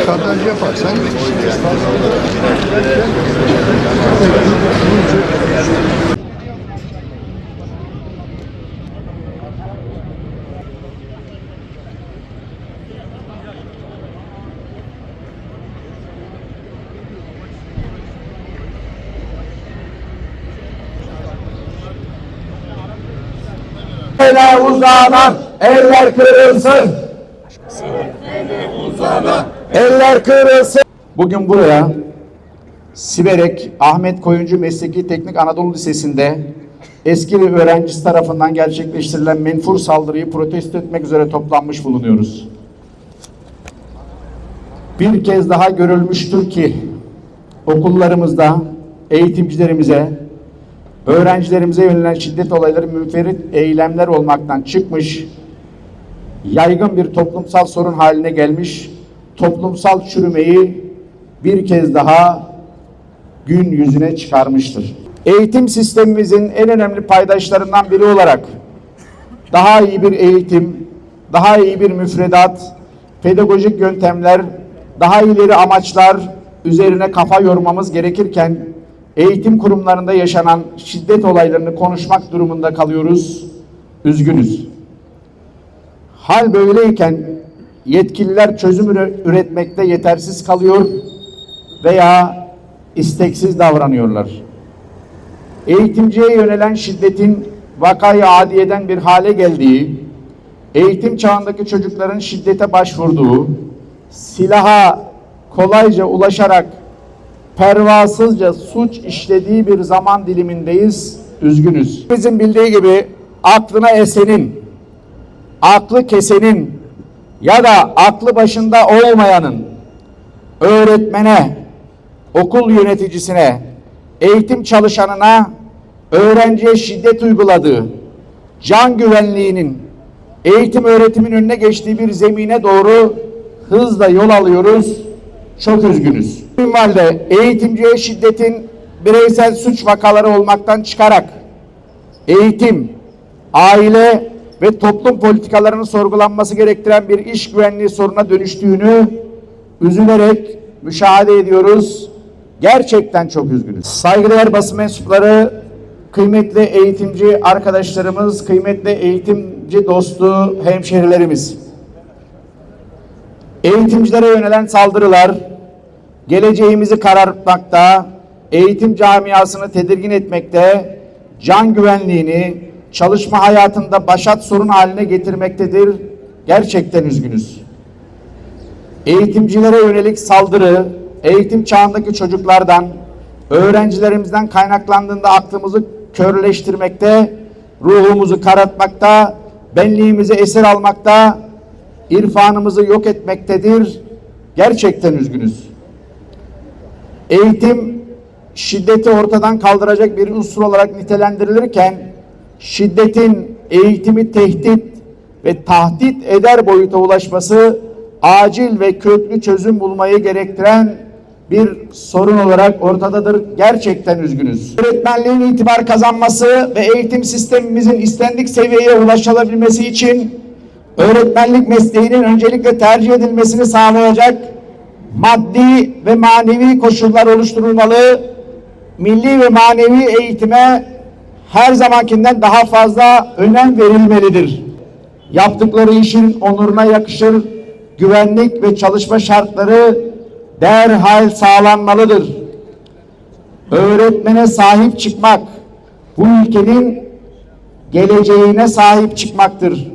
Şantaj yaparsan ele uzanan eller kırılsın. Eller kırılsın. Bugün buraya Siverek Ahmet Koyuncu Mesleki Teknik Anadolu Lisesi'nde eski bir öğrencisi tarafından gerçekleştirilen menfur saldırıyı protesto etmek üzere toplanmış bulunuyoruz. Bir kez daha görülmüştür ki okullarımızda eğitimcilerimize, öğrencilerimize yönelen şiddet olayları münferit eylemler olmaktan çıkmış, yaygın bir toplumsal sorun haline gelmiş, toplumsal çürümeyi bir kez daha gün yüzüne çıkarmıştır. Eğitim sistemimizin en önemli paydaşlarından biri olarak daha iyi bir eğitim, daha iyi bir müfredat, pedagojik yöntemler, daha ileri amaçlar üzerine kafa yormamız gerekirken eğitim kurumlarında yaşanan şiddet olaylarını konuşmak durumunda kalıyoruz. Üzgünüz. Hal böyleyken yetkililer çözüm üretmekte yetersiz kalıyor veya isteksiz davranıyorlar. Eğitimciye yönelen şiddetin vakayı adiyeden bir hale geldiği, eğitim çağındaki çocukların şiddete başvurduğu, silaha kolayca ulaşarak pervasızca suç işlediği bir zaman dilimindeyiz. Üzgünüz. Bizim bildiği gibi aklına esenin, aklı kesenin ya da aklı başında olmayanın öğretmene, okul yöneticisine, eğitim çalışanına, öğrenciye şiddet uyguladığı, can güvenliğinin, eğitim öğretimin önüne geçtiği bir zemine doğru hızla yol alıyoruz. Çok üzgünüz. Minvalde eğitimciye şiddetin bireysel suç vakaları olmaktan çıkarak eğitim, aile ve toplum politikalarının sorgulanması gerektiren bir iş güvenliği sorununa dönüştüğünü üzülerek müşahede ediyoruz. Gerçekten çok üzgünüz. Saygıdeğer basın mensupları, kıymetli eğitimci arkadaşlarımız, kıymetli eğitimci dostu hemşehrilerimiz. Eğitimcilere yönelen saldırılar geleceğimizi karartmakta, eğitim camiasını tedirgin etmekte, can güvenliğini çalışma hayatında başat sorun haline getirmektedir. Gerçekten üzgünüz. Eğitimcilere yönelik saldırı, eğitim çağındaki çocuklardan, öğrencilerimizden kaynaklandığında aklımızı körleştirmekte, ruhumuzu karartmakta, benliğimizi esir almakta, irfanımızı yok etmektedir. Gerçekten üzgünüz. Eğitim şiddeti ortadan kaldıracak bir unsur olarak nitelendirilirken şiddetin eğitimi tehdit ve tahdit eder boyuta ulaşması acil ve köklü çözüm bulmayı gerektiren bir sorun olarak ortadadır. Gerçekten üzgünüz. Öğretmenliğin itibar kazanması ve eğitim sistemimizin istendik seviyeye ulaşılabilmesi için öğretmenlik mesleğinin öncelikle tercih edilmesini sağlayacak maddi ve manevi koşullar oluşturulmalı, milli ve manevi eğitime her zamankinden daha fazla önem verilmelidir. Yaptıkları işin onuruna yakışır güvenlik ve çalışma şartları derhal sağlanmalıdır. Öğretmene sahip çıkmak, bu ülkenin geleceğine sahip çıkmaktır.